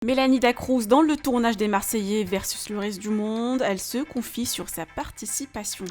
Mélanie Dacruz dans le tournage des Marseillais versus le reste du monde, elle se confie sur sa participation.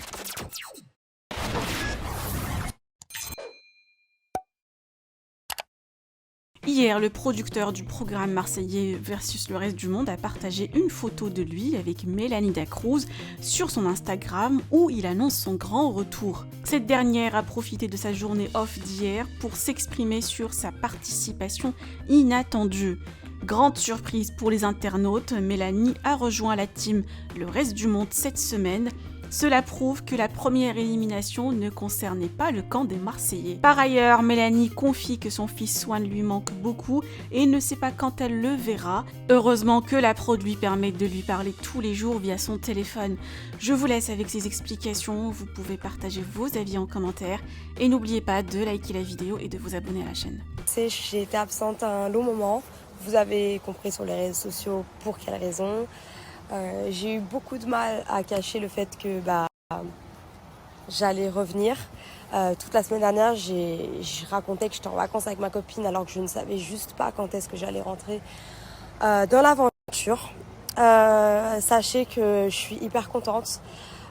Hier, le producteur du programme Marseillais versus le reste du monde a partagé une photo de lui avec Mélanie Dacruz sur son Instagram où il annonce son grand retour. Cette dernière a profité de sa journée off d'hier pour s'exprimer sur sa participation inattendue. Grande surprise pour les internautes, Mélanie a rejoint la team Le Reste du Monde cette semaine. Cela prouve que la première élimination ne concernait pas le camp des Marseillais. Par ailleurs, Mélanie confie que son fils Swan lui manque beaucoup et ne sait pas quand elle le verra. Heureusement que la prod lui permet de lui parler tous les jours via son téléphone. Je vous laisse avec ces explications, vous pouvez partager vos avis en commentaire et n'oubliez pas de liker la vidéo et de vous abonner à la chaîne. J'ai été absente un long moment, vous avez compris sur les réseaux sociaux pour quelle raison. J'ai eu beaucoup de mal à cacher le fait que j'allais revenir. Toute la semaine dernière, j'ai raconté que j'étais en vacances avec ma copine alors que je ne savais juste pas quand est-ce que j'allais rentrer dans l'aventure. Sachez que je suis hyper contente.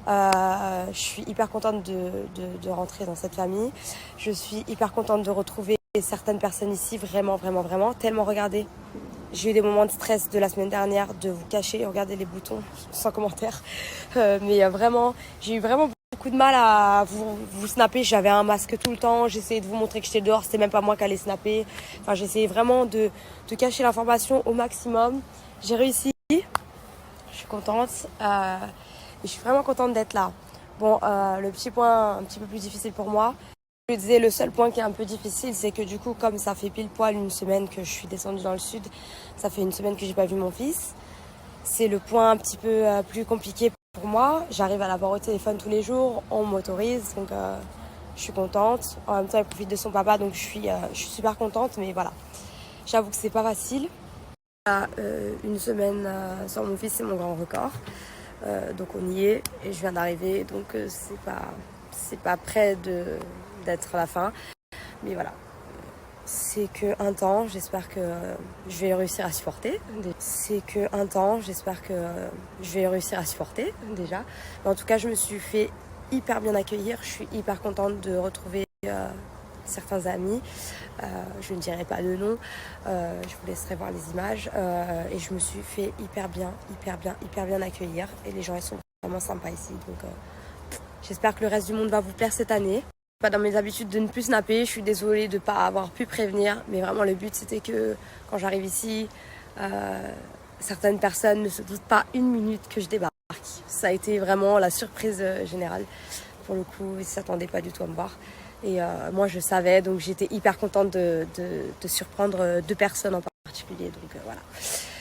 Je suis hyper contente de rentrer dans cette famille. Je suis hyper contente de retrouver certaines personnes ici, vraiment, tellement regardez. J'ai eu des moments de stress de la semaine dernière de vous cacher, regardez les boutons, sans commentaire. Mais vraiment, j'ai eu vraiment beaucoup de mal à vous snapper. J'avais un masque tout le temps, j'essayais de vous montrer que j'étais dehors, c'était même pas moi qui allais snapper. Enfin, j'essayais vraiment de cacher l'information au maximum. J'ai réussi, je suis contente. Et je suis vraiment contente d'être là. Bon, le petit point un petit peu plus difficile pour moi, je disais, le seul point qui est un peu difficile, c'est que du coup, comme ça fait pile poil une semaine que je suis descendue dans le sud, ça fait une semaine que j'ai pas vu mon fils. C'est le point un petit peu plus compliqué pour moi. J'arrive à l'avoir au téléphone tous les jours, on m'autorise, donc je suis contente. En même temps, il profite de son papa, donc je suis super contente, mais voilà. J'avoue que c'est pas facile. Une semaine sans mon fils, c'est mon grand record. Donc on y est, et je viens d'arriver, donc c'est pas près d'être la fin, mais voilà, c'est que un temps, j'espère que je vais réussir à supporter. C'est que un temps, j'espère que je vais réussir à supporter déjà. Mais en tout cas, je me suis fait hyper bien accueillir. Je suis hyper contente de retrouver certains amis. Je ne dirai pas de nom. Je vous laisserai voir les images. Et je me suis fait hyper bien accueillir. Et les gens, ils sont vraiment sympas ici. Donc, j'espère que le reste du monde va vous plaire cette année. Pas dans mes habitudes de ne plus snapper, je suis désolée de ne pas avoir pu prévenir, mais vraiment le but c'était que quand j'arrive ici, certaines personnes ne se doutent pas une minute que je débarque. Ça a été vraiment la surprise générale. Pour le coup, ils ne s'attendaient pas du tout à me voir. Et moi je savais, donc j'étais hyper contente de surprendre 2 personnes en particulier. Donc voilà.